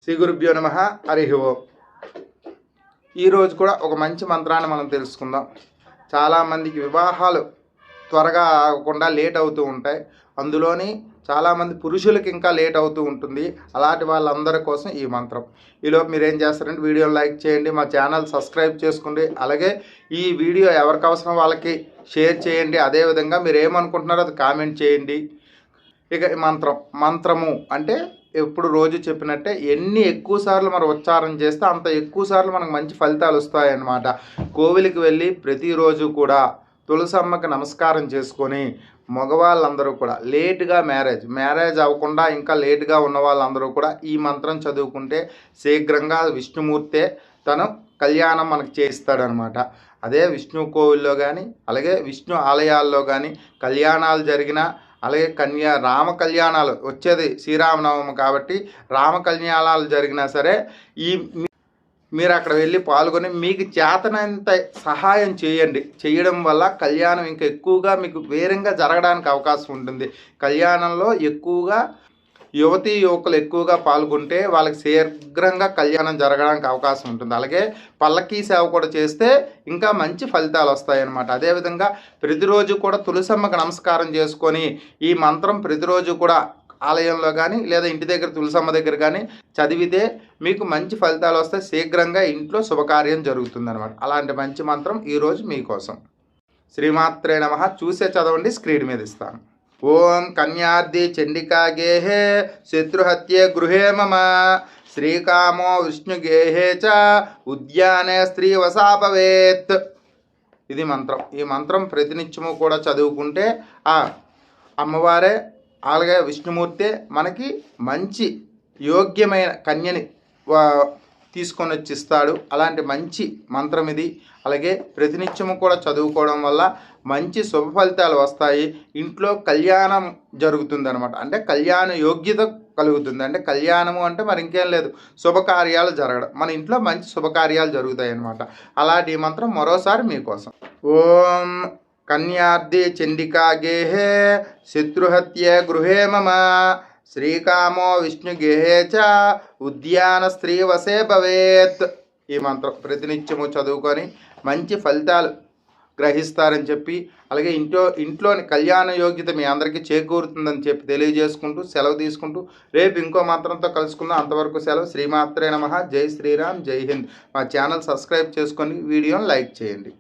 శ్రీ గురుభ్యో నమః. హరి ఓం. ఈరోజు కూడా ఒక మంచి మంత్రాన్ని మనం తెలుసుకుందాం. చాలామందికి వివాహాలు త్వరగా ఆగకుండా లేట్ అవుతూ ఉంటాయి. అందులోని చాలామంది పురుషులకి ఇంకా లేట్ అవుతూ ఉంటుంది. అలాంటి వాళ్ళందరి కోసం ఈ మంత్రం. ఈలోపు మీరు ఏం చేస్తారంటే వీడియోని లైక్ చేయండి, మా ఛానల్ సబ్స్క్రైబ్ చేసుకోండి. అలాగే ఈ వీడియో ఎవరికి అవసరం వాళ్ళకి షేర్ చేయండి. అదేవిధంగా మీరు ఏమనుకుంటున్నారో అది కామెంట్ చేయండి. ఇక మంత్రము అంటే ఎప్పుడు రోజు చెప్పినట్టే ఎన్ని ఎక్కువ సార్లు మనం ఉచ్చారణ చేస్తే అంత ఎక్కువ సార్లు మనకు మంచి ఫలితాలు వస్తాయన్నమాట. కోవిలికి వెళ్ళి ప్రతిరోజు కూడా తులసమ్మకి నమస్కారం చేసుకొని మగవాళ్ళందరూ కూడా లేటుగా మ్యారేజ్ అవ్వకుండా ఇంకా లేటుగా ఉన్న వాళ్ళందరూ కూడా ఈ మంత్రం చదువుకుంటే శీఘ్రంగా విష్ణుమూర్తే తను కళ్యాణం మనకు చేయిస్తాడనమాట. అదే విష్ణు కోవిల్లో కానీ అలాగే విష్ణు ఆలయాల్లో కానీ కళ్యాణాలు జరిగిన అలాగే రామ కళ్యాణాలు వచ్చేది శ్రీరామనవమి కాబట్టి రామ కళ్యాణాలు జరిగినా సరే మీరు అక్కడ వెళ్ళి పాల్గొని మీకు చేతనంత సహాయం చేయడం వల్ల కళ్యాణం ఇంకా ఎక్కువగా మీకు వేరంగా జరగడానికి అవకాశం ఉంటుంది. కళ్యాణంలో ఎక్కువగా యువతీ యువకులు ఎక్కువగా పాల్గొంటే వాళ్ళకి శీఘ్రంగా కళ్యాణం జరగడానికి అవకాశం ఉంటుంది. అలాగే పల్లకీ సేవ కూడా చేస్తే ఇంకా మంచి ఫలితాలు వస్తాయన్నమాట. అదేవిధంగా ప్రతిరోజు కూడా తులసమ్మకి నమస్కారం చేసుకొని ఈ మంత్రం ప్రతిరోజు కూడా ఆలయంలో కానీ లేదా ఇంటి దగ్గర తులసమ్మ దగ్గర కానీ చదివితే మీకు మంచి ఫలితాలు వస్తాయి. శీఘ్రంగా ఇంట్లో శుభకార్యం జరుగుతుందన్నమాట. అలాంటి మంచి మంత్రం ఈరోజు మీకోసం. శ్రీమాత్రే నమః. చూసే చదవండి, స్క్రీన్ మీద ఇస్తాను. ఓం కన్యార్ది చండికా గేహే శత్రుహత్యే గృహే మమ శ్రీకామో విష్ణు గేహే చ ఉద్యానే స్త్రీ వసా భవేత్. ఇది మంత్రం. ఈ మంత్రం ప్రతినిత్యము కూడా చదువుకుంటే ఆ అమ్మవారే అలాగే విష్ణుమూర్తే మనకి మంచి యోగ్యమైన కన్యని తీసుకొని వచ్చిస్తాడు. అలాంటి మంచి మంత్రం ఇది. అలాగే ప్రతినిత్యము కూడా చదువుకోవడం వల్ల మంచి శుభ ఫలితాలు వస్తాయి. ఇంట్లో కళ్యాణం జరుగుతుందనమాట. అంటే కళ్యాణ యోగ్యత కలుగుతుంది. అంటే కళ్యాణము అంటే మరి ఇంకేం లేదు, శుభకార్యాలు జరగడం. మన ఇంట్లో మంచి శుభకార్యాలు జరుగుతాయి అన్నమాట. అలాంటి మంత్రం మరోసారి మీకోసం. ఓం కన్యార్ది చండికా గేహే శత్రుహత్యే గృహే మమ శ్రీకామో విష్ణు గేహే చ ఉద్యాన స్త్రీ వసే భవేత్. ఈ మంత్రం ప్రతినిత్యము చదువుకొని మంచి ఫలితాలు గ్రహిస్తారని చెప్పి అలాగే ఇంట్లోని కళ్యాణ యోగ్యత మీ అందరికీ చేకూరుతుందని చెప్పి తెలియజేసుకుంటూ సెలవు తీసుకుంటూ రేపు ఇంకో మంత్రంతో కలుసుకుందాం. అంతవరకు సెలవు. శ్రీమాత్రే నమః. జై శ్రీరామ్, జై హింద్. మా ఛానల్ సబ్స్క్రైబ్ చేసుకొని వీడియోని లైక్ చేయండి.